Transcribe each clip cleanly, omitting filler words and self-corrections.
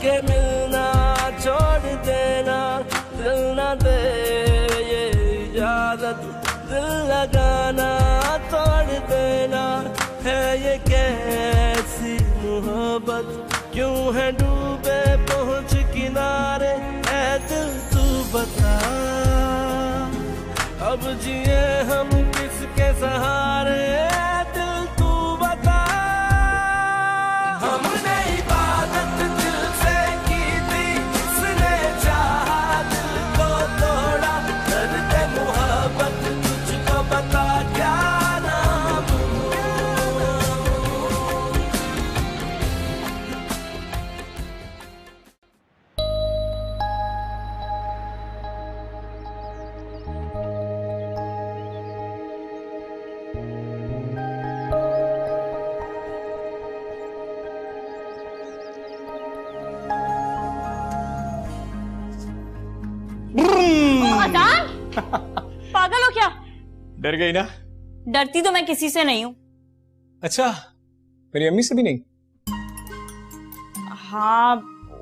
के मिलना छोड़ देना, दिल ना दे ये इजाजत, दिल लगाना तोड़ देना। है ये कैसी मोहब्बत, क्यों है डूबे पहुंच किनारे, है दिल तू बता। अब जिए हम किसके सहारे, दिल तू बता। हमने इबादत दिल से की थी, किसने चाहा दिल को तोड़ा। दर्द मोहब्बत तुझको बता क्या नाम। पागल हो क्या? डर गई ना? डरती तो मैं किसी से नहीं हूँ। अच्छा, मेरी अम्मी से भी नहीं? हाँ,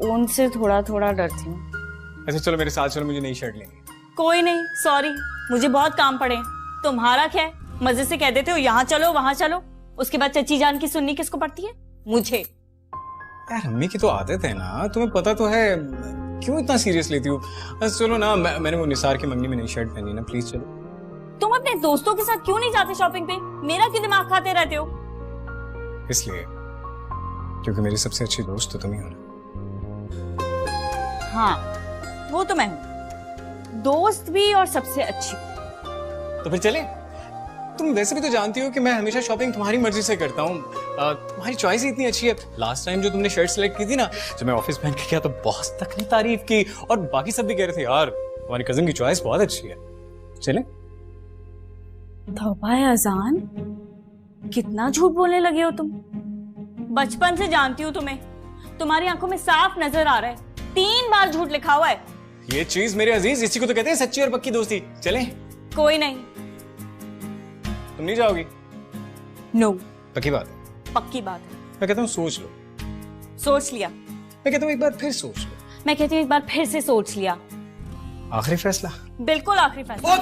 उनसे थोड़ा थोड़ा डरती हूँ। अच्छा चलो मेरे साथ चलो, मुझे नई शर्ट लेनी। कोई नहीं, सॉरी, मुझे बहुत काम पड़े। तुम्हारा क्या है, मजे से कह देते हो यहाँ चलो वहां चलो, उसके बाद चची जान की सुननी किसको पड़ती है? मुझे। यार अम्मी की तो आदत है ना, तुम्हें पता तो है, क्यों इतना सीरियस लेती हूँ? बस चलो ना, मैंने वो निसार की मंगनी में नई शर्ट पहनी ना, प्लीज चलो। तुम अपने दोस्तों के साथ क्यों नहीं जाते शॉपिंग पे? मेरा क्यों दिमाग खाते रहते हो? इसलिए क्योंकि मेरी सबसे अच्छी दोस्त तो तुम ही हो ना। हाँ, वो तो मैं हूँ, दोस्त भी और सबसे अच्छी। तो फिर चले? तुम वैसे भी तो जानती हो कि मैं हमेशा शॉपिंग तुम्हारी मर्जी से करता हूँ, तुम्हारी चॉइस ही इतनी अच्छी है। लास्ट टाइम जो तुमने शर्ट सेलेक्ट की थी ना, जब मैं ऑफिस पहन के गया तो बॉस तक ने तारीफ की, और बाकी सब भी कह रहे थे यार तुम्हारी कजिन की चॉइस बहुत अच्छी है। चले? तौबा है अजान, कितना झूठ बोलने लगे हो तुम। बचपन से जानती हूँ तुम्हें, तुम्हारी आंखों में साफ नजर आ रहा है 3 बार झूठ लिखा हुआ है। ये चीज मेरे अजीज, इसी को तो कहते हैं सच्ची और पक्की दोस्ती। चले? कोई नहीं। तुम नहीं जाओगी? नो। पक्की बात है? पक्की बात है। मैं कहता हूँ सोच लो। सोच लिया। मैं कहता हूँ एक बार फिर सोच लो। मैं कहती हूँ एक बार फिर से सोच लिया। आखिरी फैसला? बिल्कुल आखिरी फैसला।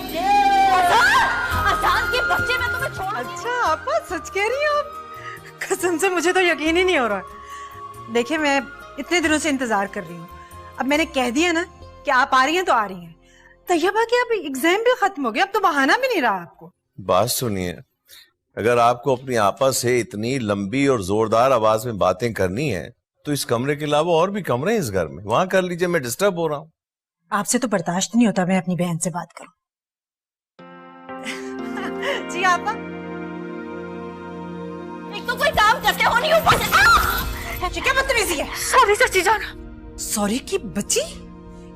अजान के बच्चे, मैं तुम्हें छोड़। अच्छा आपा सच कह रही हो? कसम से मुझे तो यकीन ही नहीं हो रहा। देखिए मैं इतने दिनों से इंतजार कर रही हूँ, अब मैंने कह दिया ना कि आप आ रही हैं तो आ रही हैं। तैयबा कि अब एग्जाम भी खत्म हो गया, अब तो बहाना भी नहीं रहा आपको। बात सुनिए, अगर आपको अपनी आपस से इतनी लंबी और जोरदार आवाज में बातें करनी है तो इस कमरे के अलावा और भी कमरे हैं इस घर में, वहां कर लीजिए, मैं डिस्टर्ब हो रहा हूँ। आपसे तो बर्दाश्त नहीं होता मैं अपनी बहन से बात करूं। जी आपा। एक तो कोई काम करते हो नहीं, ऊपर से क्या बदतमीजी है? सॉरी चाची जान। सॉरी की बच्ची,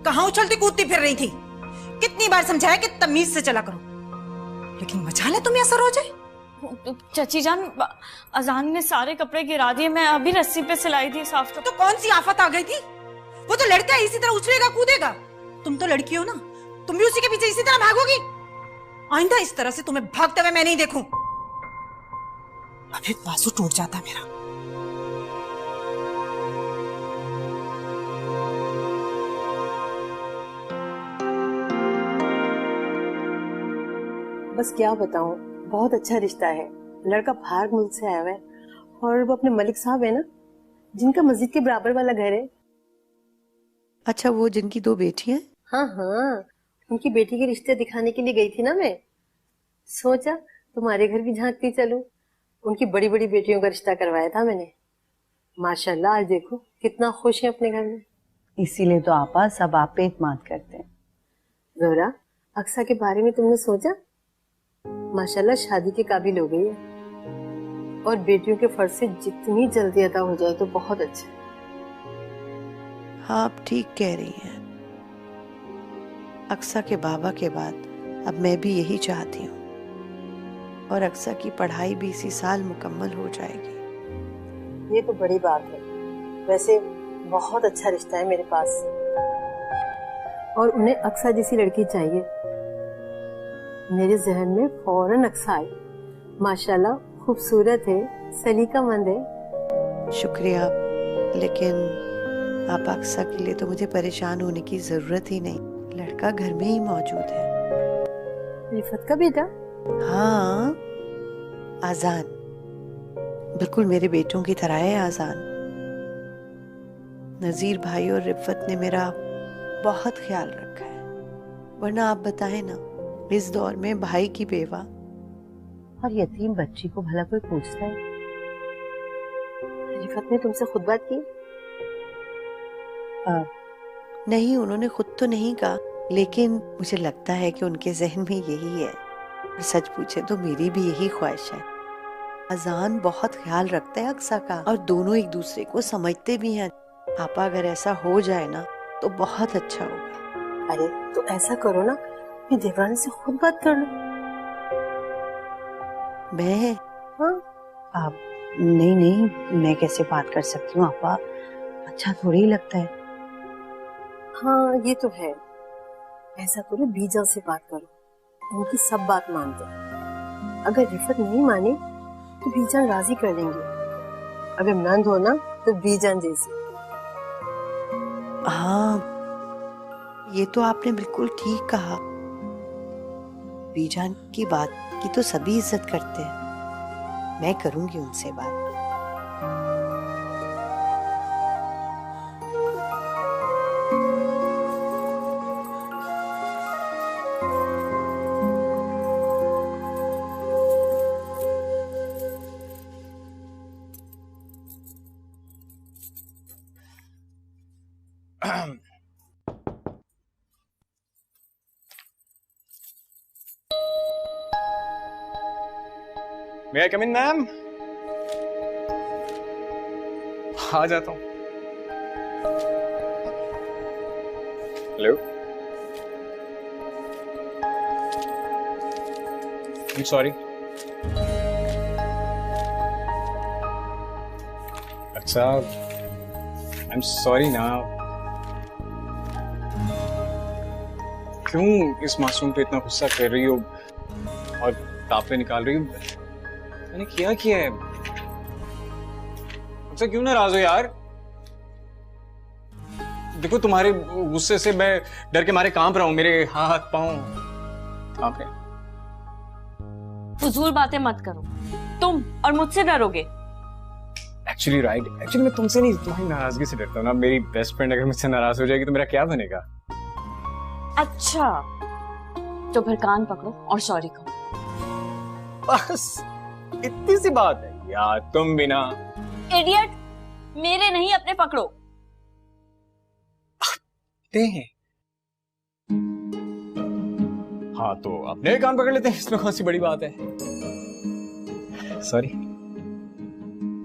कहाँ उछलती कूदती फिर रही थी? कितनी बार समझाया कि तमीज से चला करो, लेकिन मजाल है तुम्हें असर हो जाए। चाची जान, अजान ने सारे कपड़े गिरा दिए, मैं अभी रस्सी पे सिलाई दी साफ कर। तो कौन सी आफत आ गई थी? वो तो लड़का इसी तरह उछलेगा कूदेगा, तुम तो लड़की हो ना, तुम भी उसी के पीछे इसी तरह भागोगी। आइंदा इस तरह से तुम्हें भागते हुए मैं नहीं देखूं। अभी बाजू टूट जाता मेरा। बस क्या बताऊं, बहुत अच्छा रिश्ता है। लड़का बाहर मुल्क से आया हुआ है और वो अपने मलिक साहब है ना, जिनका मस्जिद के बराबर वाला घर है। अच्छा, वो जिनकी 2 बेटियां? हाँ हाँ, उनकी बेटी के रिश्ते दिखाने के लिए गई थी ना मैं, सोचा तुम्हारे घर भी झांकती चलूं। उनकी बड़ी बड़ी बेटियों का रिश्ता करवाया था मैंने। माशाल्लाह आज देखो कितना खुश है अपने घर में। इसीलिए तो आपा सब आप पे इत्मीनान करते हैं। जोहरा, अक्सा के बारे में तुमने सोचा? माशाल्लाह शादी के काबिल हो गई है, और बेटियों के फर्ज से जितनी जल्दी अदा हो जाए तो बहुत अच्छा है। हाँ, आप ठीक कह रही हैं। अक्सा के बाबा के बाद अब मैं भी यही चाहती हूँ, और अक्सा की पढ़ाई भी इसी साल मुकम्मल हो जाएगी। ये तो बड़ी बात है। वैसे बहुत अच्छा रिश्ता है मेरे पास, और उन्हें अक्सा जैसी लड़की चाहिए। मेरे जहन में फौरन अक्सा आई। माशाल्लाह खूबसूरत है, सलीकामंद है। शुक्रिया, लेकिन आप अक्सा के लिए तो मुझे परेशान होने की जरूरत ही नहीं, लड़का घर में ही मौजूद है। रिफत का बेटा? हाँ, आजान बिल्कुल मेरे बेटों की तरह है। आजान, नजीर भाई और रिफत ने मेरा बहुत ख्याल रखा है, वरना आप बताएं ना, इस दौर में भाई की बेवा और यतीम बच्ची को भला कोई पूछता है? रिफत ने तुमसे खुद बात की? नहीं, उन्होंने खुद तो नहीं कहा, लेकिन मुझे लगता है कि उनके जहन में यही है। और सच पूछे तो मेरी भी यही ख्वाहिश है। अजान बहुत ख्याल रखता है अक्सा का, और दोनों एक दूसरे को समझते भी हैं। पापा अगर ऐसा हो जाए ना तो बहुत अच्छा होगा। अरे तो ऐसा करो ना, मैं देवरानी से खुद बात कर लो। मैं? हाँ, आप नहीं नहीं, मैं कैसे बात कर सकती हूँ आपा, अच्छा थोड़ी ही लगता है। हाँ ये तो है। ऐसा करो, बीजा से बात करो, उनकी सब बात मान दो। अगर रिफत नहीं माने तो बीजान राजी कर लेंगे, अगर नंद हो ना तो बीजान जैसी। हाँ, ये तो आपने बिल्कुल ठीक कहा। बीजान की बात की तो सभी इज्जत करते हैं, मैं करूंगी उनसे बात। May I come in, ma'am? आ जाता हूँ। Hello, I'm sorry. अच्छा, I'm sorry ना। क्यों इस मासूम पे इतना गुस्सा कर रही हो और तापे निकाल रही हो? मैंने क्या किया है? मुझसे क्यों नाराज हो यार? देखो तुम्हारे गुस्से से मैं डर के मारे कांप रहा हूं, मेरे हाथ पांव कांप रहे हैं। फजूल बातें मत करो, तुम और मुझसे डरोगे। एक्चुअली मैं तुमसे नहीं, तुम्हारी नाराजगी से डरता हूँ ना। मेरी बेस्ट फ्रेंड अगर मुझसे नाराज हो जाएगी तो मेरा क्या बनेगा? अच्छा, तो फिर कान पकड़ो और सॉरी कहो। बस इतनी सी बात है यार, तुम भी ना। इडियट, मेरे नहीं अपने पकड़ो। हैं। हाँ तो अपने कान पकड़ लेते हैं, इसमें कौन सी बड़ी बात है? सॉरी।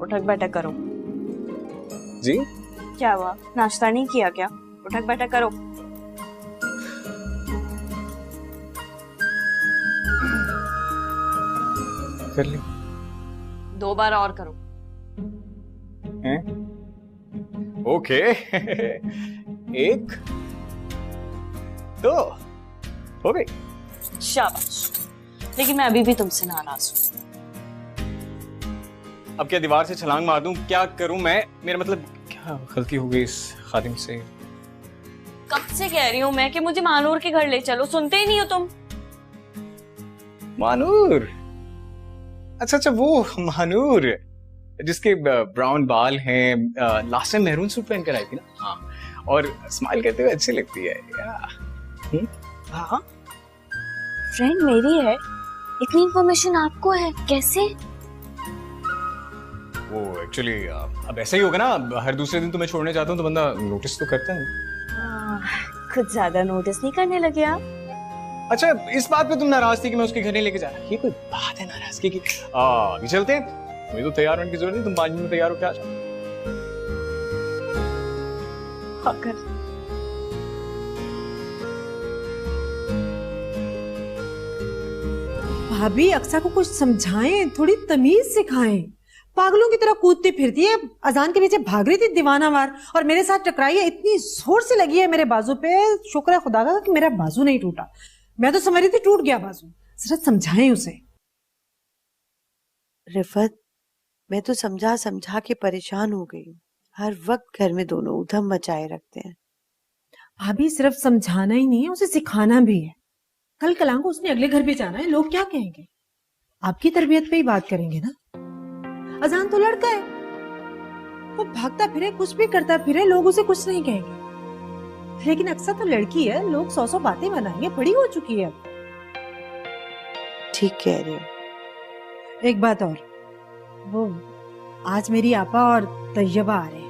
उठक बैठक करो। जी? क्या हुआ, नाश्ता नहीं किया क्या? उठक बैठक करो। कर ली। 2 बार और करो। हैं? ओके। 1 2 हो गई। शाबाश, लेकिन मैं अभी भी तुमसे नाराज हूँ। अब क्या दीवार से छलांग मार दूं? क्या करूं मैं? मेरा मतलब क्या गलती हो गई इस खादिम से? कब से कह रही हूँ मैं कि मुझे मानूर के घर ले चलो, सुनते ही नहीं हो तुम। मानूर? अच्छा, वो मानूर जिसके ब्राउन बाल हैं, लास्ट टाइम मैरून सूट पहन कर आई थी ना? हाँ, और स्माइल करते हुए अच्छी लगती है। हाँ, फ्रेंड मेरी है, इतनी इंफॉर्मेशन आपको है कैसे? वो एक्चुअली अब ऐसा ही होगा ना, हर दूसरे दिन तुम्हें छोड़ने जाता हूँ तो बंदा नोटिस तो करता है। कुछ ज्यादा नोटिस नहीं करने लगे आप? अच्छा, इस बात पे तुम नाराज थी कि मैं उसके घर नहीं लेके जा रहा? ये कोई बात है नाराजगी की? अभी चलते हैं। मुझे तो तैयार होने की जरूरत नहीं, तुम 5 मिनट में तैयार हो क्या? अगर भाभी अक्सा को कुछ समझाएं, थोड़ी तमीज सिखाएं। पागलों की तरह कूदती फिरती है, अजान के पीछे भाग रही थी दीवानावार और मेरे साथ टकराई है, इतनी जोर से लगी है मेरे बाजू पे। शुक्र है खुदा का कि मेरा बाजू नहीं टूटा, मैं तो समझ रही थी टूट गया बाजू। जरा समझाएं उसे। रिफत, मैं तो समझा समझा के परेशान हो गई हूँ। हर वक्त घर में दोनों उधम मचाए रखते हैं। भाभी सिर्फ समझाना ही नहीं है, उसे सिखाना भी है। कल कल को उसने अगले घर भी जाना है, लोग क्या कहेंगे? आपकी तरबियत पे ही बात करेंगे ना। अजान तो लड़का है, वो भागता फिरे, कुछ भी करता फिरे, लोग उसे कुछ नहीं कहेंगे। लेकिन अक्सर तो लड़की है, लोग 100 बातें बनाएंगे, बड़ी हो चुकी है अब। ठीक कह रही हो। एक बात और, वो आज मेरी आपा और तैयबा आ रहे हैं।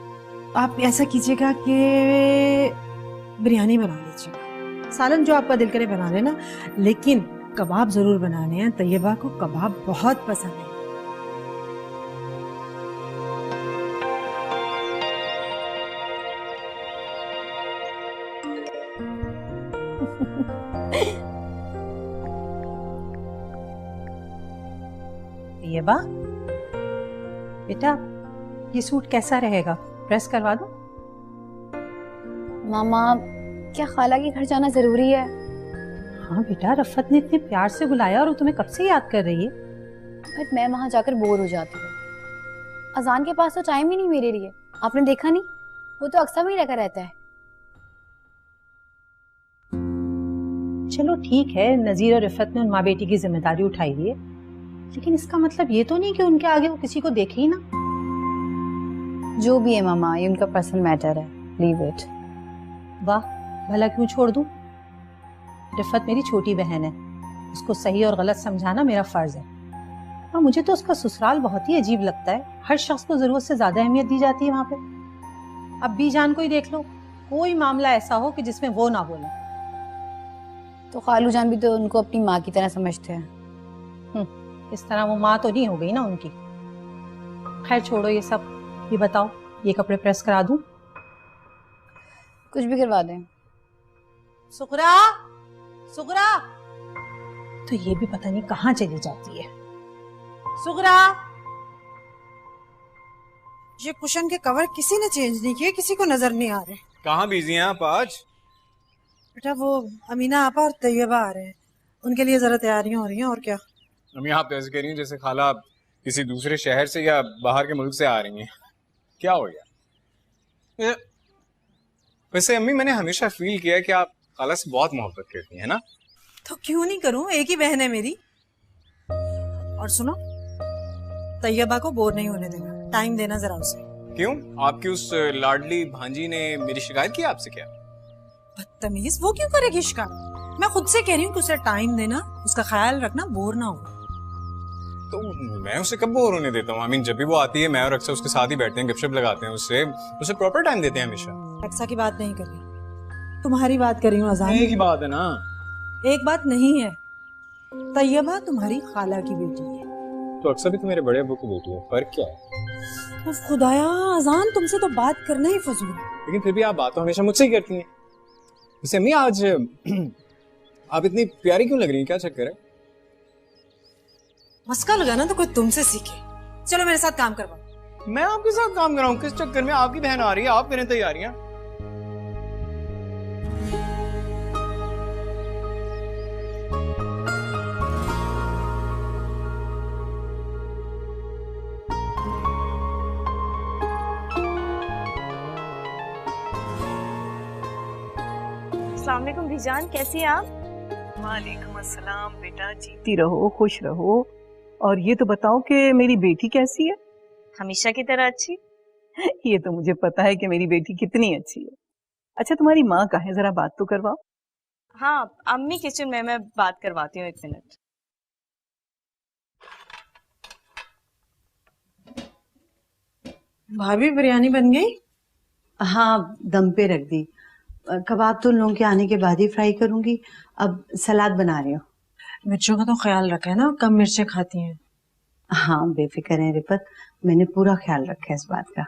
आप ऐसा कीजिएगा कि बिरयानी बना लीजिएगा, सालन जो आपका दिल करे बना लेना, लेकिन कबाब जरूर बनाने हैं। तैयबा को कबाब बहुत पसंद है। तैयबा बेटा, ये सूट कैसा रहेगा? प्रेस करवा दो? मामा, क्या खाला के घर जाना जरूरी है? हाँ बेटा, रफ़त ने इतने प्यार से बुलाया और वो तुम्हें कब से याद कर रही है। बट मैं वहां जाकर बोर हो जाती हूँ। अजान के पास तो टाइम ही नहीं मेरे लिए। आपने देखा नहीं, वो तो अक्सर ही लगा रहता है। चलो ठीक है, नजीर और रिफत ने उन माँ बेटी की जिम्मेदारी उठाई है, लेकिन इसका मतलब ये तो नहीं कि उनके आगे वो किसी को देखे ही ना। जो भी है मामा, ये उनका पर्सनल मैटर है, लीव इट। वाह, भला क्यों छोड़ दूं? रिफत मेरी छोटी बहन है, उसको सही और गलत समझाना मेरा फर्ज है। और मुझे तो उसका ससुराल बहुत ही अजीब लगता है, हर शख्स को जरूरत से ज्यादा अहमियत दी जाती है वहां पे। अब बीजान को ही देख लो, कोई मामला ऐसा हो कि जिसमें वो ना बोले। तो खालू जान भी तो उनको अपनी माँ की तरह समझते हैं। इस तरह वो माँ तो नहीं हो गई ना उनकी। खैर छोड़ो ये सब, ये बताओ, ये कपड़े प्रेस करा दूं? कुछ भी करवा दें। सुगरा, सुगरा, तो ये भी पता नहीं कहाँ चली जाती है। सुगरा, ये कुशन के कवर किसी ने चेंज नहीं किए, किसी को नजर नहीं आ रहे। कहाँ बिजी हैं आप आज? बेटा वो अमीना आपा और तैयबा आ रहे हैं, उनके लिए जरा तैयारियां हो रही हैं। और क्या? अम्मी आप ऐसे कह रही हैं जैसे खाला किसी दूसरे शहर से या बाहर के मुल्क से आ रही हैं। क्या हो गया? वैसे अम्मी, मैंने हमेशा फील किया कि आप खाला से बहुत मोहब्बत करती हैं ना। तो क्यों नहीं करूं, एक ही बहन है मेरी। और सुनो, तैयबा को बोर नहीं होने देना, टाइम देना जरा उसे। क्यों? आपकी उस लाडली भांजी ने मेरी शिकायत की आपसे क्या? बदतमीज, वो क्यों करेगी शिकायत? मैं खुद से कह रही हूँ कि उसे टाइम देना, उसका ख्याल रखना, बोर ना हो। तो मैं उसे कब बोर होने देता हूँ? आई मीन, जब भी वो आती है मैं और अक्सर उसके साथ ही बैठते हैं, गपशप लगाते हैं, उसे प्रॉपर टाइम देते हैं हमेशा। अक्सा की बात नहीं कर रही, तुम्हारी बात कर रही हूँ। अजान एक ही बात है ना। एक बात नहीं है, तैयबा तुम्हारी खाला की बेटी है। तो अक्सर भी तो मेरे बड़े अब्बू की बेटी है, फर्क क्या है? खुदाया, अजान तुमसे तो बात करना ही फजूल है। लेकिन फिर भी आप बात तो हमेशा मुझसे ही करती हैं। वैसे अम्मी, आज आप इतनी प्यारी क्यों लग रही हैं? क्या चक्कर है? मस्का लगाना तो कोई तुमसे सीखे। चलो मेरे साथ काम करवाओ। मैं आपके साथ काम कर रहा हूँ? किस चक्कर में? आपकी बहन आ रही है, आप करें तैयारियां। अस्सलाम वालेकुम बीजान, कैसी हैं आप? वालेकुम अस्सलाम बेटा, जीती रहो, खुश रहो। और ये तो बताओ कि मेरी बेटी कैसी है? हमेशा की तरह अच्छी। ये तो मुझे पता है कि मेरी बेटी कितनी अच्छी है। अच्छा, तुम्हारी माँ कहाँ है? जरा बात तो करवाओ। हाँ, अम्मी किचन में, मैं बात करवाती हूँ, 1 मिनट। भाभी बिरयानी बन गई? हाँ, दम पे रख दी। कबाब तो उन लोगों के आने के बाद ही फ्राई करूंगी। अब सलाद बना रही हूँ। मिर्चों का तो ख्याल रखा है ना, कम मिर्चें खाती हैं। हाँ बेफिक्र है रिफत, मैंने पूरा ख्याल रखा है इस बात का।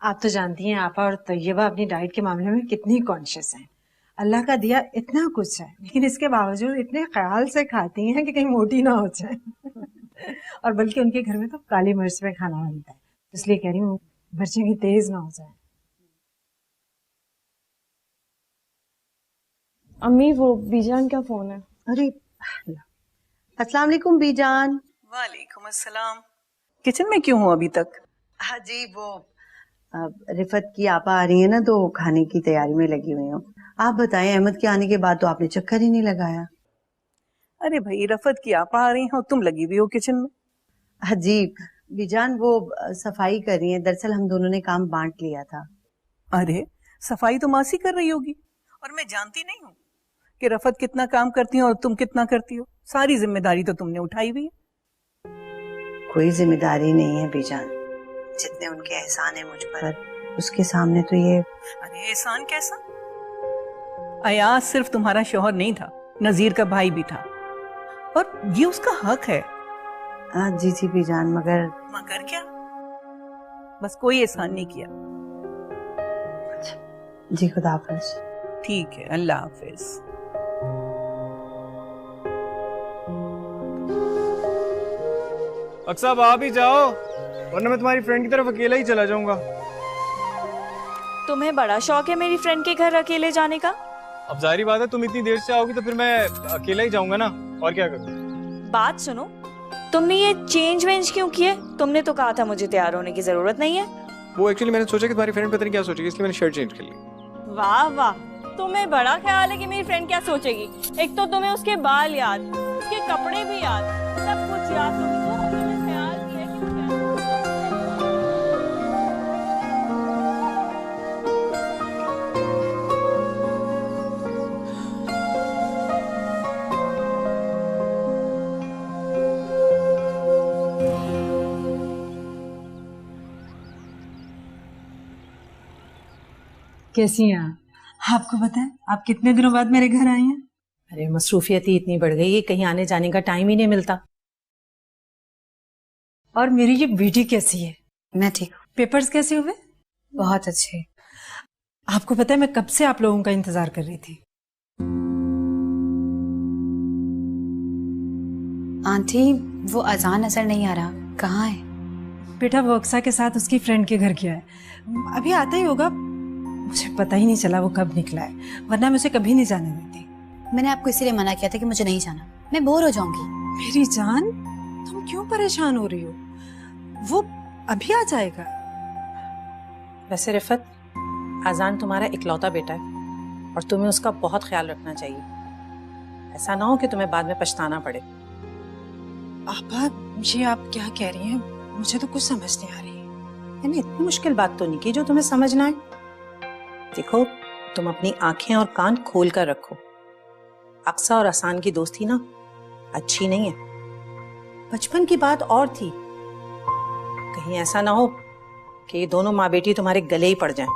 आप तो जानती हैं आपा और तैयबा अपनी डाइट के मामले में कितनी कॉन्शियस हैं। अल्लाह का दिया इतना कुछ है, लेकिन इसके बावजूद इतने ख्याल से खाती हैं कि कहीं मोटी ना हो जाए। और बल्कि उनके घर में तो काली मिर्च में खाना बनता है, इसलिए कह रही हूँ मिर्चें की तेज ना हो जाए। अम्मी, वो बीजान का फोन है। अरे अस्सलाम वालेकुम बीजान। वालेकुम अस्सलाम। किचन में क्यों हो अभी तक? हाँ जी, वो अब रिफत की आपा आ रही है ना, तो खाने की तैयारी में लगी हुई हूँ। आप बताएं, अहमद के आने के बाद तो आपने चक्कर ही नहीं लगाया। अरे भाई, रफत की आप आ रही हैं और तुम लगी हुई हो किचन में। अजीब बीजान, वो सफाई कर रही है। दरअसल हम दोनों ने काम बांट लिया था। अरे सफाई तो मासी कर रही होगी, और मैं जानती नहीं हूँ कि रफत कितना काम करती है और तुम कितना करती हो। सारी जिम्मेदारी तो तुमने उठाई हुई है। कोई जिम्मेदारी नहीं है बीजान, जितने उनके एहसान है मुझ पर, उसके सामने तो ये। अरे एहसान कैसा? अयाज सिर्फ तुम्हारा शौहर नहीं था, नजीर का भाई भी था, और ये उसका हक है। जी जी बीजान, मगर क्या? बस कोई एहसान नहीं किया। जी खुदा हाफिज। ठीक है, अल्लाह हाफिज। अक्सर आप ही जाओ, वरना मैं तुम्हारी फ्रेंड की तरफ अकेला ही चला जाऊंगा। तुम्हें बड़ा शौक है मेरी फ्रेंड के घर अकेले जाने का? अब जाहिर बात है, तुम इतनी देर से आओगी तो फिर मैं अकेला ही जाऊंगा ना, और क्या करूं। बात सुनो, तुमने ये चेंज वेंज क्यों किए? तुमने तो कहा था मुझे तैयार होने की जरूरत नहीं है। वो एक्चुअली मैंने सोचा कि तुम्हारी फ्रेंड पता नहीं क्या सोचेगी, इसलिए मैंने शर्ट चेंज कर ली। वाह वाह, तुम्हें बड़ा ख्याल है कि मेरी फ्रेंड क्या सोचेगी। एक तो तुम्हें उसके बाल याद, उसके कपड़े भी याद, सब कुछ याद। तुमने ख्याल किया कि कैसी हैं आप? आपको पता है आप कितने दिनों बाद मेरे घर आई हैं? अरे मसरूफियत ही इतनी बढ़ गई है, कहीं आने जाने का टाइम ही नहीं मिलता। और मेरी ये बेटी कैसी है? मैं ठीक हूँ। पेपर्स कैसे हुए? बहुत अच्छे। आपको पता है मैं कब से आप लोगों का इंतजार कर रही थी। आंटी, वो अजान नजर नहीं आ रहा, कहाँ है? बेटा वो अक्सा के साथ उसकी फ्रेंड के घर गया है, अभी आता ही होगा। मुझे पता ही नहीं चला वो कब निकला है, वरना मैं उसे कभी नहीं जाने देती। मैंने आपको इसीलिए मना किया था कि मुझे नहीं जाना, मैं बोर हो जाऊंगी। मेरी जान, तुम क्यों परेशान हो रही हो? वो अभी आ जाएगा। वैसे रिफत, आजान तुम्हारा इकलौता बेटा है और तुम्हें उसका बहुत ख्याल रखना चाहिए। ऐसा ना हो कि तुम्हें बाद में पछताना पड़े। आपा, ये आप क्या कह रही हैं? मुझे तो कुछ समझ नहीं आ रही। मैंने इतनी मुश्किल बात तो नहीं की जो तुम्हें समझना है। देखो, तुम अपनी आंखें और कान खोल कर रखो। अक्सा और आसान की दोस्ती ना अच्छी नहीं है। बचपन की बात और थी, कहीं ऐसा ना हो कि ये दोनों माँ बेटी तुम्हारे गले ही पड़ जाएं।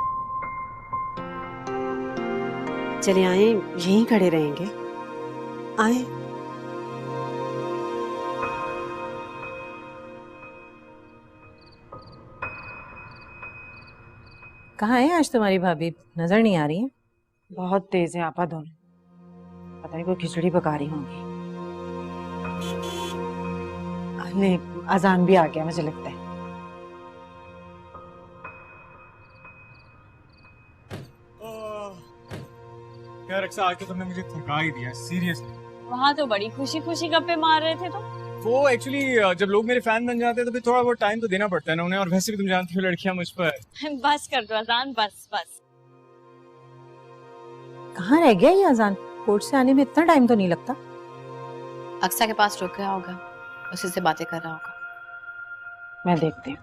चले आए, यहीं खड़े रहेंगे। आए। कहाँ है आज तुम्हारी भाभी? नजर नहीं आ रही है। बहुत तेज है आपा दोनों, पता नहीं कोई खिचड़ी पका रही होंगी। नहीं, अजान भी आ गया मुझे लगता है। यार अक्सा, आज तो तुमने मुझे थका ही दिया, सीरियसली। वहाँ तो बड़ी खुशी खुशी गप्पे मार रहे थे तुम। वो एक्चुअली जब लोग मेरे फैन बन जाते हैं तो फिर थोड़ा बहुत टाइम तो देना पड़ता है ना उन्हें, और वैसे भी तुम जानती हो लड़कियां मुझ पर। बस कर दो अजान, बस बस। कहाँ रह गया ये अजान? कोर्ट से आने में इतना टाइम तो नहीं लगता। अक्सा के पास रुक गया होगा, उसी से बातें कर रहा होगा। मैं देखती हूँ।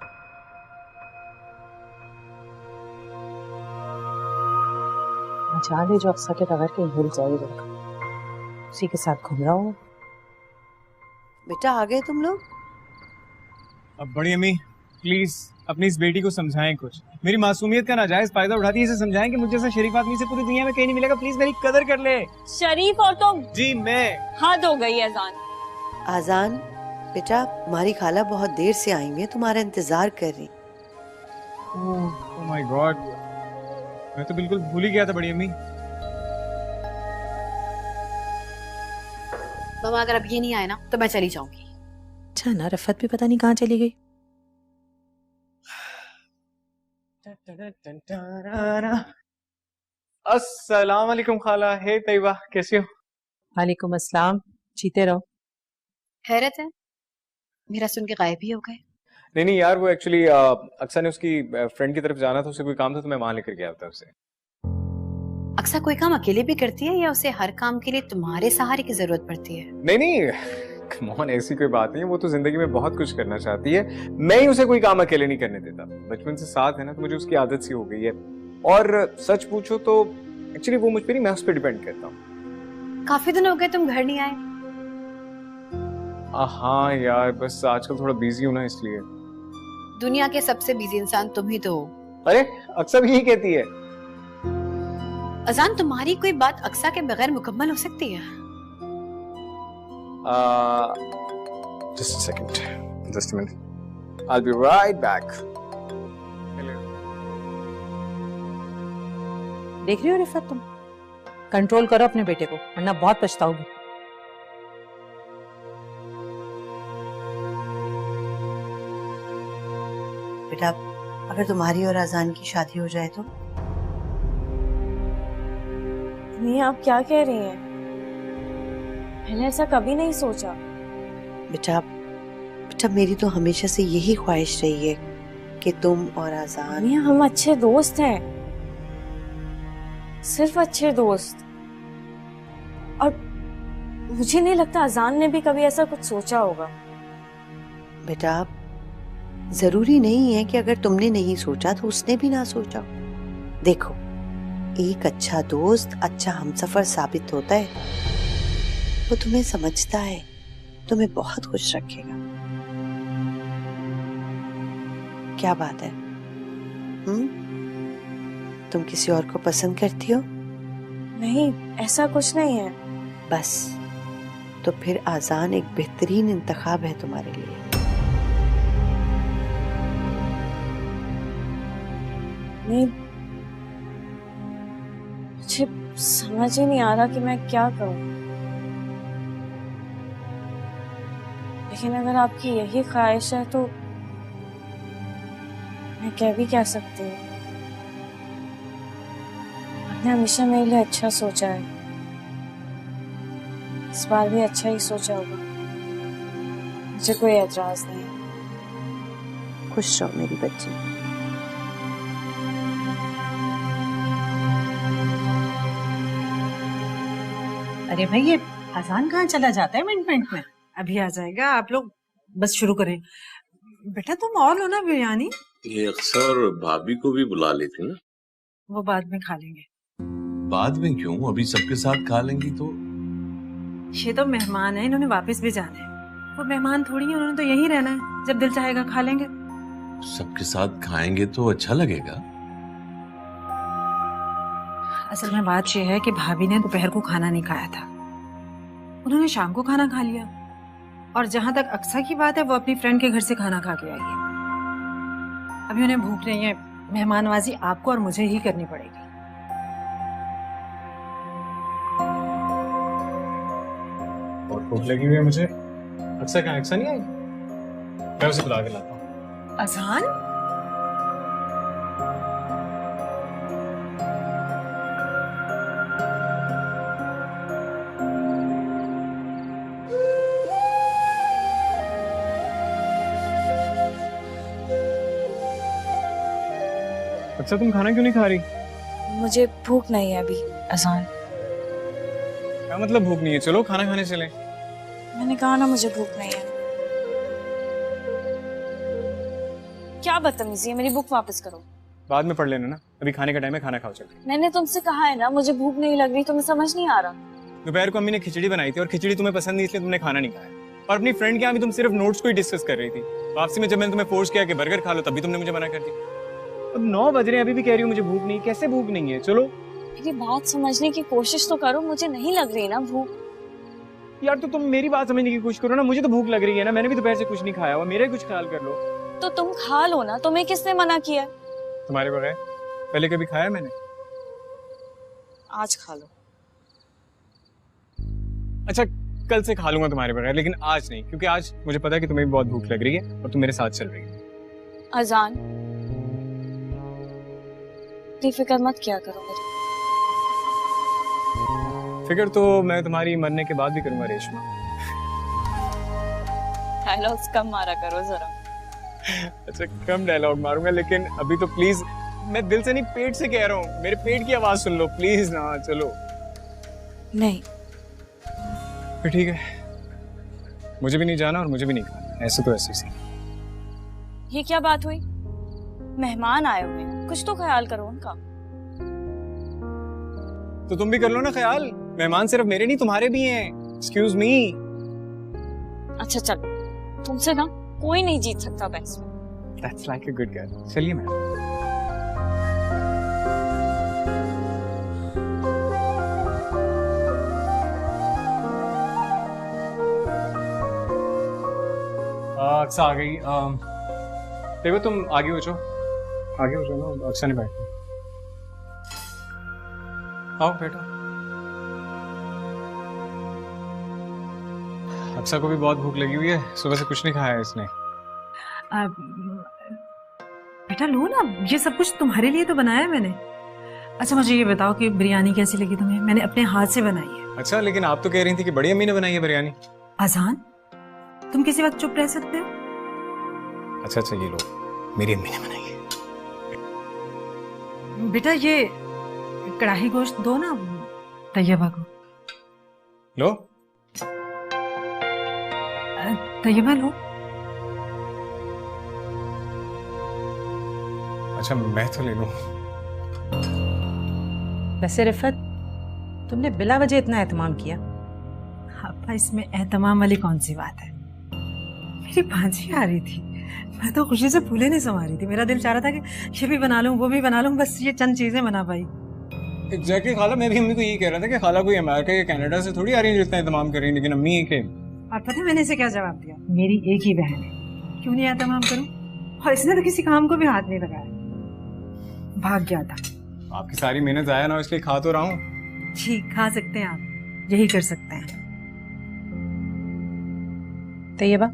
मचा ले जो अक्सा के बगैर कहीं भूल जाएगा, उसी के साथ घूम रहा हूँ। बेटा आ गए तुम लोग? अब बड़ी अम्मी प्लीज अपनी इस बेटी को समझाएं कुछ। मेरी मासूमियत का नाजायज फायदा उठाती है, इसे समझाएं कि मुझे जैसा शरीफ आदमी से पूरी दुनिया में कहीं नहीं मिलेगा। प्लीज मेरी कदर कर ले। शरीफ और तुम? जी मैं। हद हो गई अजान। आजान बेटा, तुम्हारी खाला बहुत देर से आई है, तुम्हारा इंतजार कर रही। ओह माय गॉड, मैं तो बिल्कुल भूल ही गया था बड़ी अम्मी। मामा अगर अब ये नहीं आए ना तो मैं चली जाऊंगी। अच्छा ना, रफत भी पता नहीं कहाँ चली गई। अस्सलाम वालेकुम खाला। हे तैयबा, कैसे हो? वालेकुम अस्सलाम। जीते रहो। हैरत है, मेरा सुन के गायब ही हो गए। नहीं यार, वो एक्चुअली अक्सा ने उसकी फ्रेंड की तरफ जाना था, उसे कोई काम था तो मैं वहां लेकर गया था उसे। अक्सा कोई काम अकेले भी करती है या उसे हर काम के लिए तुम्हारे सहारे की जरूरत पड़ती है? नहीं, कम ऑन, ऐसी कोई बात नहीं है। वो तो जिंदगी में बहुत कुछ करना चाहती है, मैं ही उसे कोई काम अकेले नहीं करने देता। बचपन से साथ है ना, तो मुझे उसकी आदत सी हो गई है। और सच पूछो तो एक्चुअली वो मुझ पर नहीं, मैं उस पर डिपेंड करता हूँ। काफी दिन हो गए तुम घर नहीं आए। हाँ यार, बस आजकल थोड़ा बिजी हूँ ना, इसलिए। दुनिया के सबसे बिजी इंसान तुम ही तो हो। अरे अक्सा भी यही कहती है। अजान, तुम्हारी कोई बात अक्सा के बगैर मुकम्मल हो सकती है? Just a second, just a minute. I'll be right back. देख रही हो रिफत, तुम कंट्रोल करो अपने बेटे को, वरना बहुत पछताओगी। बेटा, अगर तुम्हारी और अजान की शादी हो जाए तो? नहीं, आप क्या कह रही हैं? मैंने ऐसा कभी नहीं सोचा। बेटा मेरी तो हमेशा से यही ख्वाहिश रही है कि तुम और अजान। हम अच्छे दोस्त हैं, सिर्फ अच्छे दोस्त। और मुझे नहीं लगता अजान ने भी कभी ऐसा कुछ सोचा होगा। बेटा, जरूरी नहीं है कि अगर तुमने नहीं सोचा तो उसने भी ना सोचा। देखो, एक अच्छा दोस्त अच्छा हमसफर साबित होता है। वो तुम्हें समझता है, तुम्हें बहुत खुश रखेगा। क्या बात है? तुम किसी और को पसंद करती हो? नहीं, ऐसा कुछ नहीं है। बस, तो फिर आजान एक बेहतरीन इंतखाब है तुम्हारे लिए। नहीं, मुझे समझ ही नहीं आ रहा कि मैं क्या करूं। लेकिन अगर आपकी यही ख्वाहिश है तो मैं क्या भी कह सकती हूँ। आपने हमेशा मेरे लिए अच्छा सोचा है, इस बार भी अच्छा ही सोचा होगा। मुझे कोई एतराज नहीं है। खुश रहो मेरी बच्ची। अरे भाई, ये अजान कहाँ चला जाता है मिनट में? अभी आ जाएगा, आप लोग बस शुरू करें। बेटा तुम और लो ना बिरयानी। ये अक्सर भाभी को भी बुला लेती ना। वो बाद में खा लेंगे। बाद में क्यों? अभी सबके साथ खा लेंगी तो। ये तो मेहमान है, इन्होंने वापस भी जाना है। वो मेहमान थोड़ी है, उन्होंने तो यहीं रहना है। जब दिल चाहेगा खा लेंगे। सबके साथ खाएंगे तो अच्छा लगेगा। असल में बात यह है कि भाभी ने दोपहर को खाना नहीं खाया था, उन्होंने शाम को खाना खा लिया। और जहां तक अक्सा की बात है, वो अपनी फ्रेंड के घर से खाना खा के आई है। अभी उन्हें भूख नहीं है। मेहमानवाजी आपको और मुझे ही करनी पड़ेगी। और भूख लगी हुई है मुझे। अक्सा कहाँ? अक्सा नहीं आई? मैं उसे बुला के लाता हूँ। अजान, अच्छा, तुम खाना क्यों नहीं खा रही? मुझे भूख नहीं है अभी। अजान, क्या मतलब भूख नहीं है? चलो खाना खाने चलें। मैंने कहा ना मुझे भूख नहीं है। क्या बदतमीजी है, मेरी बुक वापस करो। बाद में पढ़ लेना ना, अभी खाने का टाइम है, खाना खाओ चल। मैंने तुमसे कहा है ना मुझे भूख नहीं लग रही, तुम्हें समझ नहीं आ रहा। दोपहर को अम्मी ने खिचड़ी बनाई थी और खिचड़ी तुम्हें पसंद नहीं, इसलिए तुमने खाना नहीं खाया। और अपनी फ्रेंड के यहाँ भी तुम सिर्फ नोट्स को ही डिस्कस कर रही थी। वापसी में जब मैंने तुम्हें फोर्स किया कि बर्गर खा लो, तभी तुमने मुझे मना कर दी। अब 9 बज रहे हैं, अभी भी कह रही हो मुझे भूख नहीं। कैसे भूख नहीं है? चलो मेरी बात समझने की कोशिश तो करो, मुझे नहीं लग रही ना भूख। यार तो तुम मेरी बात समझने की कोशिश करो ना। मुझे तो भूख लग रही है ना, मैंने भी दोपहर से कुछ नहीं खाया हुआ, मेरा कुछ ख्याल कर लो। तो तुम खा लो ना, तुम्हें किसने मना किया? तुम्हारे बगैर पहले कभी खाया मैंने? आज खा लो। अच्छा, कल से खा लूंगा तुम्हारे बगैर, लेकिन आज नहीं, क्योंकि आज मुझे पता है कि तुम्हें भी बहुत भूख लग रही है और तुम मेरे साथ चल रही हो। अजान, फिक्र मत किया करो मेरी। फिक्र तो मैं तुम्हारी मरने के बाद भी करूंगा रेशमा। डायलॉग्स कम मारा करो जरा। अच्छा कम डायलॉग मारूंगा, लेकिन अभी तो प्लीज, मैं दिल से नहीं पेट से कह रहा हूँ, मेरे पेट की आवाज सुन लो प्लीज ना। चलो नहीं फिर ठीक है, मुझे भी नहीं जाना और मुझे भी नहीं खाना, ऐसे तो ऐसे ही। ये क्या बात हुई? मेहमान आए हुए हैं, कुछ तो ख्याल करो उनका। तो तुम भी कर लो ना ख्याल, मेहमान सिर्फ मेरे नहीं तुम्हारे भी हैं। Excuse me. अच्छा चल, तुमसे ना कोई नहीं जीत सकता बहस में। That's like a good girl। चलिए मैम। अक्सा आ गई। देखो तुम आगे हो जाओ, आगे हो जाओ ना, अक्सा नहीं बैठती। आओ बैठो। अक्सा को भी बहुत भूख लगी हुई है, सुबह से कुछ नहीं खाया है इसने। बेटा लो ना, ये सब कुछ तुम्हारे लिए तो बनाया है मैंने। अच्छा मुझे ये बताओ कि बिरयानी कैसी लगी तुम्हें? मैंने अपने हाथ से बनाई है। अच्छा लेकिन आप तो कह रही थी कि बड़ी अम्मी ने बनाई है बिरयानी। अजान, तुम किसी वक्त चुप रह सकते हो? अच्छा अच्छा ये लो, मेरी अम्मी ने बनाई है। बेटा ये कढ़ाई गोश्त दो ना तैयबा को। लो तैयबा लो। अच्छा मैं तो ले लूं। वैसे रिफत, तुमने बिला वजह इतना एहतमाम किया। आपा इसमें एहतमाम वाली कौन सी बात है? मेरी भांजी आ रही थी, मैं तो खुशी से फूले नहीं समा रही थी। मेरा दिल चाह रहा था कि ये भी बना लूं वो भी बना लूं, बस ये चंद चीजें बना पाई। एग्जैक्टली खाला, मैं भी अम्मी को यही कह रहा था कि खाला कोई अमेरिका या कनाडा से थोड़ी आ रही है जितना एहतमाम कर रही है, लेकिन अम्मी है कि। और पता है मैंने इसे क्या जवाब दिया? मेरी एक ही बहन है, क्यों नहीं एहतमाम करूं? और इसने तो किसी काम को भी हाथ नहीं लगाया, भाग गया था। आपकी सारी मेहनत आया ना, इसलिए खा तो रहा हूँ। ठीक, खा सकते हैं आप, यही कर सकते हैं। तैयबा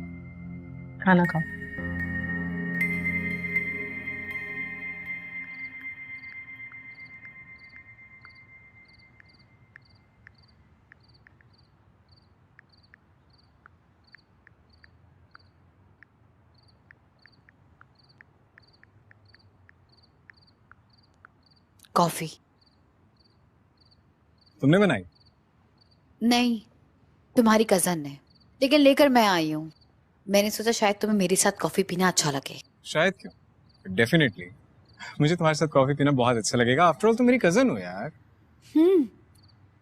खाना खाओ। कॉफी तुमने बनाई? नहीं, तुम्हारी कजन ने, लेकिन लेकर मैं आई हूँ। मैंने सोचा शायद तुम्हें मेरे साथ कॉफी पीना अच्छा लगे। शायद क्यों, डेफिनेटली मुझे तुम्हारे साथ कॉफी पीना बहुत अच्छा लगेगा। आफ्टर ऑल तुम मेरी कजन हो यार।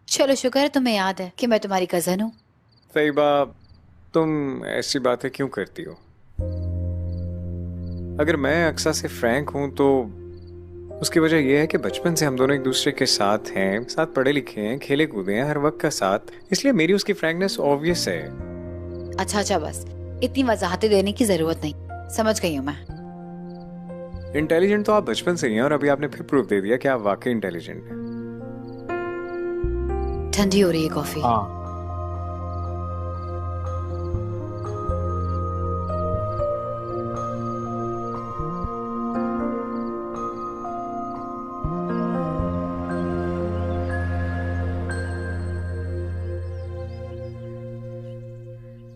चलो शुक्र है तुम्हें याद है कि मैं तुम्हारी कजन हूँ। तैयबा तुम ऐसी बातें क्यों करती हो? अगर मैं अक्सा से फ्रैंक हूं तो उसकी वजह यह है कि बचपन से हम दोनों एक दूसरे के साथ हैं, साथ पढ़े लिखे हैं, खेले कूदे हैं हर वक्त का साथ, इसलिए मेरी उसकी फ्रैंकनेस ऑब्वियस है। अच्छा बस इतनी वजाहतें देने की जरूरत नहीं, समझ गई हूँ मैं। इंटेलिजेंट तो आप बचपन से ही हैं और अभी आपने फिर प्रूव दे दिया कि आप वाकई इंटेलिजेंट हैं। ठंडी हो रही है कॉफी। हाँ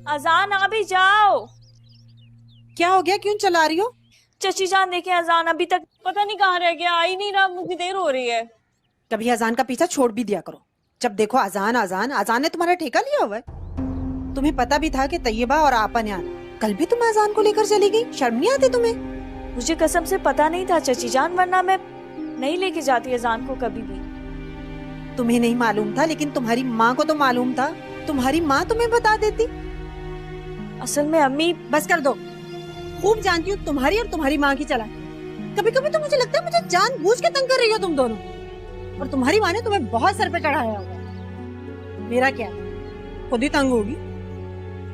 अजान आ भी जाओ। क्या हो गया, क्यों चला रही हो? चची जान देखे अजान अभी तक पता नहीं कहाँ रह गया, आ ही नहीं रहा, मुझे देर हो रही है। कभी अजान का पीछा छोड़ भी दिया करो। जब देखो अजान अजान अजान ने तुम्हारा ठेका लिया हुआ है। तुम्हें पता भी था कि तैयबा और आपा ने आना, कल भी तुम अजान को लेकर चली गई, शर्म नहीं आती तुम्हें? मुझे कसम से पता नहीं था चची जान, वरना मैं नहीं लेके जाती अजान को कभी भी। तुम्हें नहीं मालूम था, लेकिन तुम्हारी माँ को तो मालूम था। तुम्हारी माँ तुम्हें बता देती। असल में अम्मी। बस कर दो, खूब जानती हूँ तुम्हारी और तुम्हारी माँ की चालाकी। कभी कभी तो मुझे लगता है मुझे जानबूझ के तंग कर रही हो तुम दोनों, और तुम्हारी माँ ने तुम्हें बहुत सर पे चढ़ाया होगा। मेरा क्या, खुद ही तंग होगी।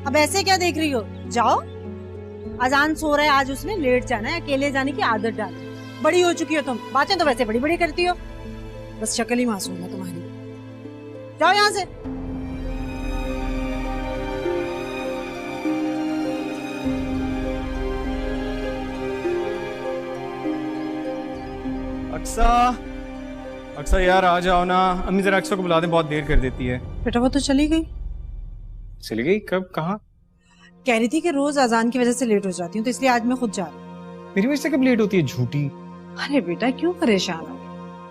अब ऐसे क्या देख रही हो? जाओ, अजान सो रहा है, आज उसने लेट जाना है, अकेले जाने की आदत डाल। बड़ी हो चुकी हो तुम, बातें तो वैसे बड़ी बड़ी करती हो, बस शक्ल ही मासूम है तुम्हारी। जाओ यहाँ से। अक्सा, अक्सा यार आ जाओ ना, अम्मी जरा अक्सा को बुला दे, बहुत देर कर देती है। बेटा वो तो चली गई। चली गई? कब? कहाँ? कह रही थी कि रोज अजान की वजह से लेट हो जाती हूँ, तो इसलिए आज मैं खुद जा रही हूँ। मेरी वजह से कब लेट होती है झूठी? अरे बेटा क्यों परेशान हो,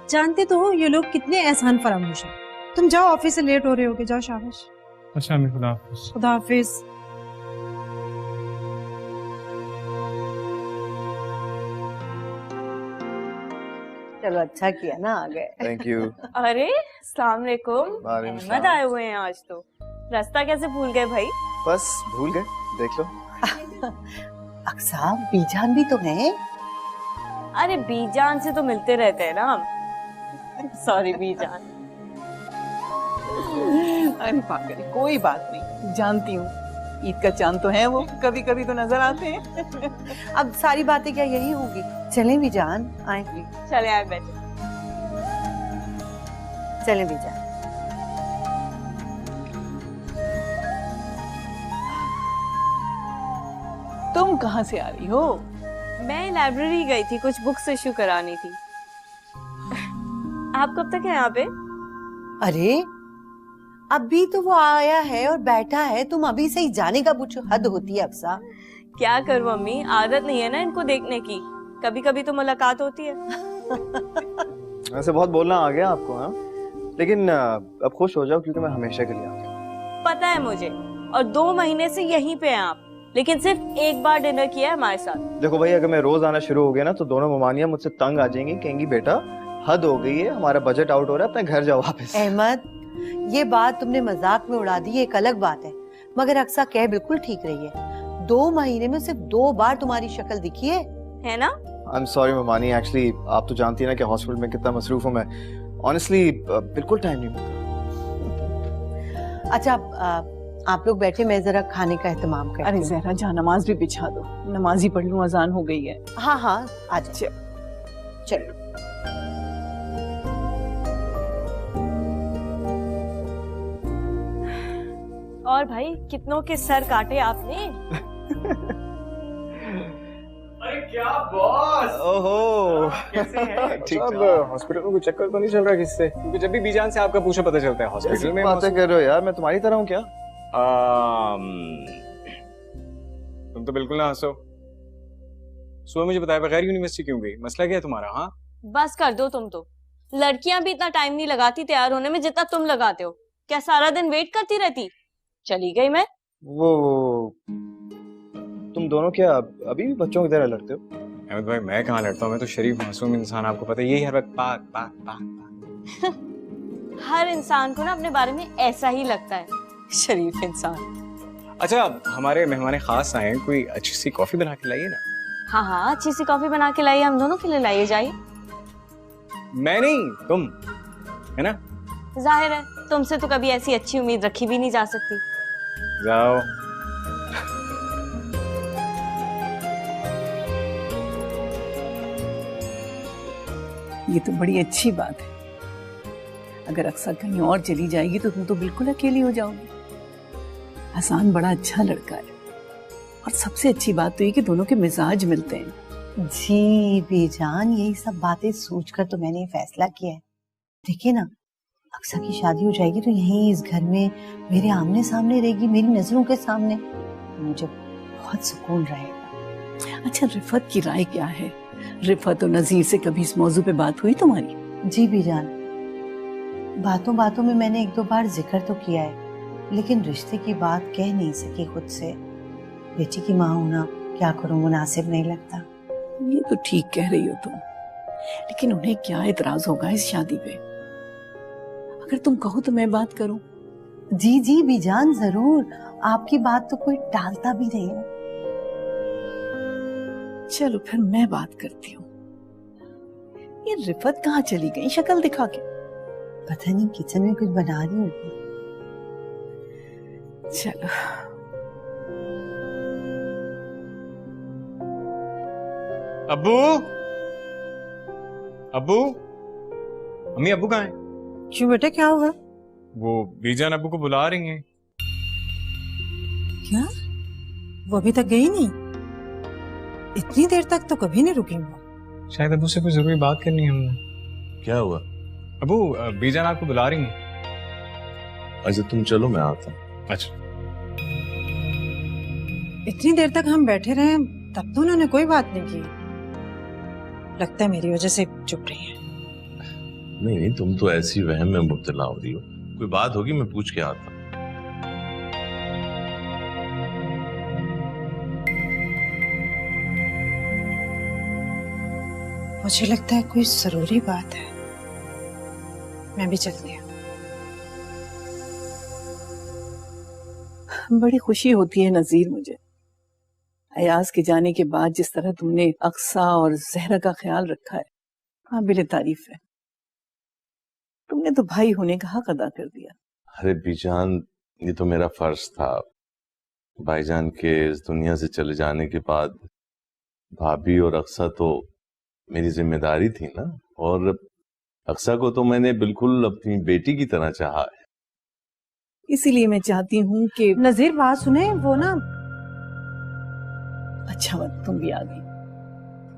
जानते तो हो ये लोग कितने एहसान फरामोश हैं। तुम जाओ, ऑफिस से लेट हो रहे होगे, जाओ शाबाश। अच्छा अम्मी, खुदा हाफिज। खुदा हाफिज। चलो अच्छा किया ना आ गए। Thank you. अरे अस्सलाम वालेकुम, वालेकुम अहमद आए हुए हैं आज तो। रास्ता कैसे भूल गए भाई? बस भूल गए, देख लो। अक्सा बीजान भी तो है। अरे बीजान से तो मिलते रहते हैं ना हम। सॉरी बीजान। अरे पागल, कोई बात नहीं, जानती हूँ ईद का चांद तो है वो, कभी कभी तो नजर आते हैं। अब सारी बातें क्या यही होगी? चलें भी जान, आए भी। चले आए बैठे। चलें भी जान। तुम कहाँ से आ रही हो? मैं लाइब्रेरी गई थी, कुछ बुक्स इशू करानी थी। आप कब तक हैं यहाँ पे? अरे अभी तो वो आया है और बैठा है, तुम अभी से ही जाने का पूछो, हद होती है अक्सा। क्या करूं अम्मी, आदत नहीं है ना इनको देखने की, कभी कभी तो मुलाकात होती है। वैसे बहुत बोलना आ गया आपको, हाँ? लेकिन अब खुश हो जाओ क्योंकि मैं हमेशा के लिए आ गया। पता है मुझे, और 2 महीने से यहीं पे हैं आप, लेकिन सिर्फ एक बार डिनर किया है हमारे साथ। देखो भाई, अगर मैं रोज आना शुरू हो गया ना तो दोनों ममानियां मुझसे तंग आ जाएंगी, कहेंगी बेटा हद हो गई है, हमारा बजट आउट हो रहा है, अपने घर जाओ वापस। अहमद, ये बात तुमने मजाक में उड़ा दी, ये एक अलग बात है, मगर अक्सा कह बिल्कुल ठीक रही है। 2 महीने में सिर्फ 2 बार तुम्हारी शक्ल दिखी है ना? आई एम सॉरी ममानी, एक्चुअली आप तो जानती है ना कि हॉस्पिटल में कितना मसरूफ हूँ मैं। ऑनेस्टली बिल्कुल टाइम नहीं मिलता। अच्छा आप लोग बैठे, मैं जरा खाने का एहतमाम करती हूँ। अरे जहरा जा, नमाज भी बिछा दो, नमाज ही पढ़ लूं, अजान हो गई है। हाँ हाँ आ जाओ। चलो। और भाई कितनों के सर काटे आपने? अरे क्या बॉस, ओहो कैसे हैं? ठीक अब ठाक। हॉस्पिटल में कोई चक्कर तो नहीं चल रहा किससे? क्योंकि जब भी बीजान से आपका पूछा पता चलता है हॉस्पिटल में। बातें कर रहे हो यार, मैं तुम्हारी तरह हूँ क्या? तुम तो बिल्कुल ना हंसो। सुबह मुझे बताया बगैर यूनिवर्सिटी क्यों गई? मसला क्या है तुम्हारा? हाँ बस कर दो, तुम तो लड़कियां भी इतना टाइम नहीं लगाती तैयार होने में जितना तुम लगाते हो। क्या सारा दिन वेट करती रहती? चली गई मैं। वो तुम दोनों क्या अभी भी बच्चों की तरह लड़ते हो? अहमद भाई मैं कहाँ लड़ता हूँ, मैं तो शरीफ मासूम इंसान, आपको पता है, यही हर वक्त पाक पाक पाक। हर इंसान को ना अपने बारे में ऐसा ही लगता है, शरीफ इंसान। अच्छा हमारे मेहमान खास आए हैं, कोई अच्छी सी कॉफी बना के लाइए ना। हाँ हाँ अच्छी सी कॉफी बना के लाइए, हम दोनों के लिए लाइए, जाइए। मैं नहीं, तुम, है ना? जाहिर है तुमसे तो कभी ऐसी अच्छी उम्मीद रखी भी नहीं जा सकती। जाओ। ये तो बड़ी अच्छी बात है। अगर अक्सर कहीं और चली जाएगी तो तुम तो बिल्कुल अकेली हो जाओगी। हसन बड़ा अच्छा लड़का है, और सबसे अच्छी बात तो ये कि दोनों के मिजाज मिलते हैं। जी बेजान, यही सब बातें सोचकर तो मैंने ये फैसला किया है। देखिए ना, अक्सा की शादी हो जाएगी तो यहीं इस घर में मेरे आमने सामने रहेगी, मेरी नजरों के सामने, मुझे बहुत सुकून रहेगा। अच्छा रिफत की राय क्या है? रिफत और नजीर से कभी इस मौजू पे बात हुई तुम्हारी? जी बीजान, बातों बातों में मैंने 1-2 बार जिक्र तो किया है, लेकिन रिश्ते की बात कह नहीं सकी खुद से। बेटी की माँ होना क्या करूं, मुनासिब नहीं लगता। ये तो ठीक कह रही हो तुम, लेकिन उन्हें क्या एतराज होगा इस शादी पे? अगर तुम कहो तो मैं बात करूं। जी जी बीजान जरूर, आपकी बात तो कोई टालता भी नहीं है। चलो फिर मैं बात करती हूँ। ये रिफत कहाँ चली गई, शक्ल दिखा के? पता नहीं, किचन में कुछ बना रही होगी। चलो। अब्बू, अब्बू, अम्मी अब्बू कहाँ हैं? क्यों बेटा, क्या हुआ? वो बीजान अब्बू को बुला रही हैं। क्या? वो अभी तक गई नहीं? इतनी देर तक तो कभी नहीं रुकेंगे। शायद अब्बू से कोई जरूरी बात करनी है हमने। क्या हुआ? अब्बू बीजान आपको बुला रही हैं। अच्छा तुम चलो, मैं आता हूँ। अच्छा। इतनी देर तक हम बैठे रहे तब तो उन्होंने कोई बात नहीं की। लगता है मेरी वजह से चुप रही है। नहीं, तुम तो ऐसी वहम में मुब्तला हो रही हो। कोई बात होगी, मैं पूछ के आता। मुझे लगता है कोई जरूरी बात है। मैं भी चलती हूँ। बड़ी खुशी होती है नजीर मुझे, अयाज के जाने के बाद जिस तरह तुमने अक्सा और जहरा का ख्याल रखा है, काबिल तारीफ है। तुमने तो भाई होने का हक अदा कर दिया। अरे बीजान, ये तो मेरा फर्ज था। भाईजान के इस दुनिया से चले जाने के बाद भाभी और अक्सा तो मेरी जिम्मेदारी थी ना, और अक्सा को तो मैंने बिल्कुल अपनी बेटी की तरह चाहा है। इसीलिए मैं चाहती हूँ कि नजीर बात सुने, वो ना। अच्छा बात तुम भी आ गई।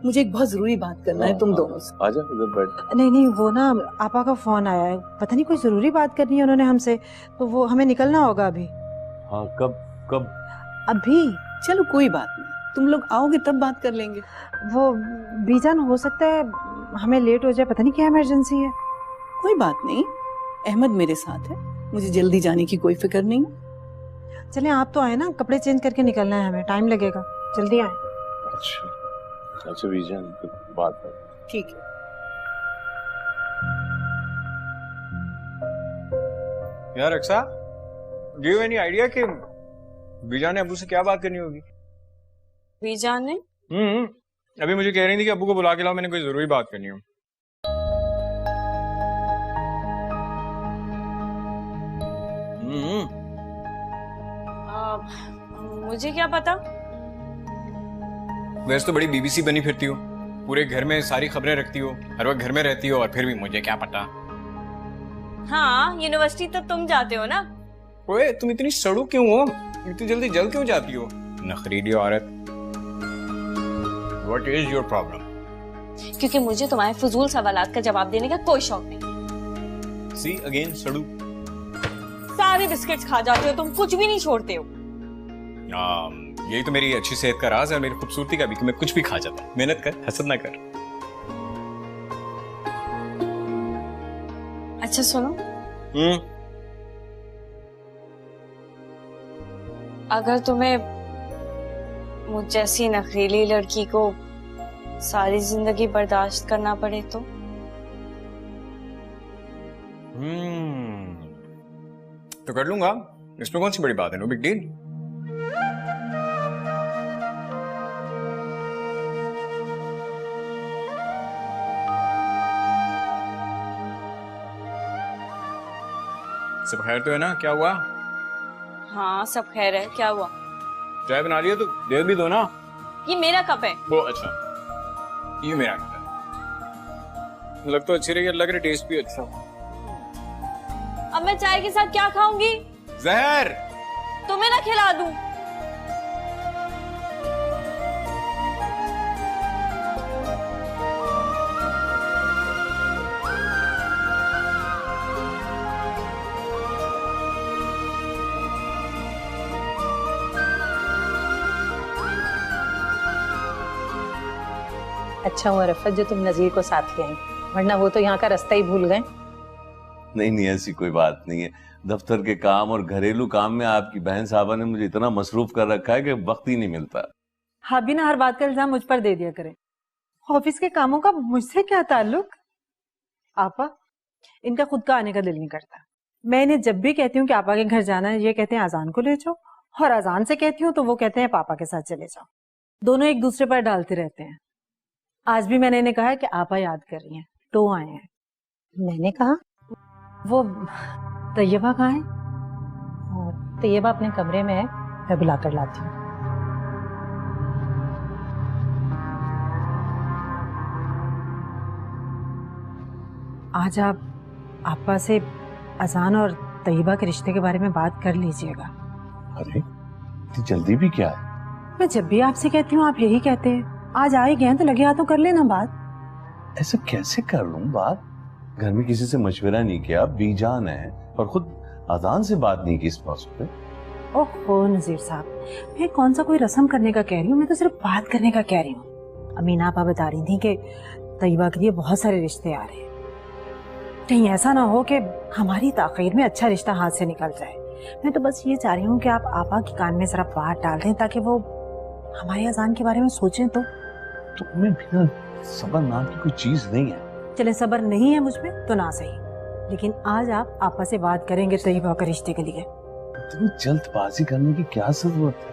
मुझे एक बहुत जरूरी बात करना है तुम दोनों से। आजा इधर बैठ। नहीं, वो ना आपा का फोन आया है, पता नहीं कोई जरूरी बात करनी है उन्होंने हमसे, तो वो हमें निकलना होगा अभी। हाँ, कब? अभी। चलो कोई बात नहीं, तुम लोग आओगे तब बात कर लेंगे। वो बीजान, हो सकता है हमें लेट हो जाए, पता नहीं क्या इमरजेंसी है। कोई बात नहीं, अहमद मेरे साथ है, मुझे जल्दी जाने की कोई फिक्र नहीं। चलें, आप तो आए ना, कपड़े चेंज करके निकलना है हमें, टाइम लगेगा, जल्दी आए। अच्छा बीजान, बात है। ठीक है। यार Aqsa, do you any idea कि बीजान ने अब्बू से क्या बात करनी होगी? बीजान ने? अभी मुझे कह रही थी कि अब्बू को बुला के लाओ, मैंने कोई जरूरी बात करनी हो। मुझे क्या पता? वैसे तो बड़ी बीबीसी बनी फिरती हो, पूरे घर में सारी खबरें रखती हो, हर वक्त घर में रहती हो, और फिर भी मुझे क्या पता। हाँ, यूनिवर्सिटी तो तुम जाते हो ना। ओए, तुम इतनी सड़ू क्यों हो? इतनी जल्दी जल क्यों जाती हो? नखरीली औरत। What is your problem? क्योंकि मुझे तुम्हारे फजूल सवालात का जवाब देने का कोई शौक नहीं। See again, सड़ू। सारे बिस्किट्स खा जाते हो तुम, कुछ भी नहीं छोड़ते हो। यही तो मेरी अच्छी सेहत का राज है, मेरी खूबसूरती का भी, कि मैं कुछ भी खा जाता हूँ। मेहनत कर, हसद ना कर। अच्छा सुनो, अगर तुम्हें मुझ जैसी नखरीली लड़की को सारी जिंदगी बर्दाश्त करना पड़े तो? तो कर लूंगा, इसमें कौन सी बड़ी बात है, नो बिग डील। सब खैर तो है ना? क्या हुआ? हाँ सब खैर है। क्या हुआ? चाय बना लिया तो दे भी दो ना। ये मेरा कप है। वो अच्छा, ये मेरा कप है। लग तो अच्छी रही है, लग रहा टेस्ट भी अच्छा। अब मैं चाय के साथ क्या खाऊंगी? जहर। तुम्हें ना खिला दूं? अच्छा हुआ रफत जो तुम नजीर को साथ ले आई, वरना वो तो यहाँ का रास्ता ही भूल गए। नहीं, ऐसी कोई बात नहीं है। दफ्तर के काम और घरेलू काम में आपकी बहन साहबा ने मुझे इतना मसरूफ कर रखा है कि वक्त ही नहीं मिलता। हाँ भी ना, हर बात का इल्जाम मुझ पर दे दिया करें। ऑफिस के कामों का मुझसे क्या ताल्लुक? आपा, इनका खुद का आने का दिल नहीं करता। मैं इन्हें जब भी कहती हूँ कि आपा के घर जाना है, ये कहते हैं अजान को ले जाओ, और अजान से कहती हूँ तो वो कहते हैं पापा के साथ चले जाओ। दोनों एक दूसरे पर डालते रहते हैं। आज भी मैंने इन्हें कहा कि आपा याद कर रही हैं तो आए हैं। मैंने कहा वो तैयबा कहाँ है? तैयबा अपने कमरे में है, मैं बुला कर लाती हूँ। आज आप आपा से अजान और तैयबा के रिश्ते के बारे में बात कर लीजिएगा। अरे इतनी जल्दी भी क्या है? मैं जब भी आपसे कहती हूँ आप यही कहते हैं। आज आए गए तो लगे हाथों कर लेना बात। ऐसा कैसे कर लूं बात? घर में किसी से मशवरा नहीं किया, बीजान है, और खुद अजान से बात नहीं की इस मौसम पे। ओहो नजीर साहब, मैं कौन सा कोई रस्म करने का कह रही हूँ, मैं तो सिर्फ बात करने का कह रही हूँ। अमीना आपा बता रही थी कि तैयबा के लिए बहुत सारे रिश्ते आ रहे हैं। कहीं ऐसा ना हो कि हमारी ताखीर में अच्छा रिश्ता हाथ से निकल जाए। मैं तो बस ये चाह रही हूँ कि आप आपा के कान में जरा बात डाल दें ताकि वो हमारे अजान के बारे में सोचें। तो तुम्हें बिना सबर नाम की कोई चीज नहीं है। चले सबर नहीं है मुझ में तो ना सही, लेकिन आज आप आपा से बात करेंगे तैयबा के रिश्ते के लिए। तुम्हें जल्दबाजी करने की क्या जरूरत है?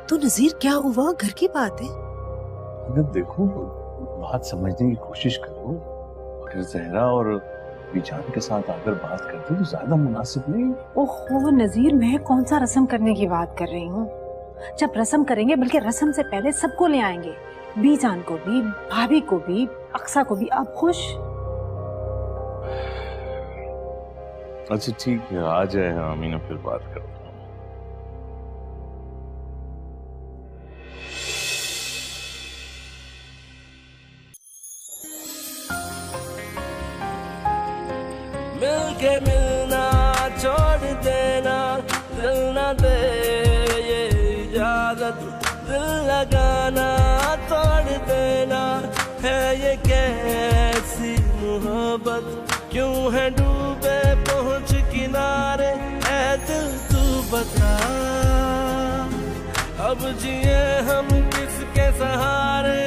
तो नजीर क्या हुआ, घर की बात है। अगर देखो बात समझने की कोशिश करो, अगर जहरा और बीजान के साथ आकर बात करते तो ज्यादा मुनासिब नहीं। ओहो नजीर, मैं कौन सा रस्म करने की बात कर रही हूँ। जब रस्म करेंगे बल्कि रस्म से पहले सबको ले आएंगे, बीजान को भी, भाभी को भी, अक्सा को भी। आप खुश? अच्छा ठीक है, आ जाए अमीना, फिर बात करते हैं। मिलके मिलना छोड़ देना, दिल न दे ये इजाजत, दिल लगाना तोड़ देना, है ये कैसी मोहब्बत, क्यों है डूबे पहुंच किनारे, है दिल तू बता, अब जिए हम किसके सहारे।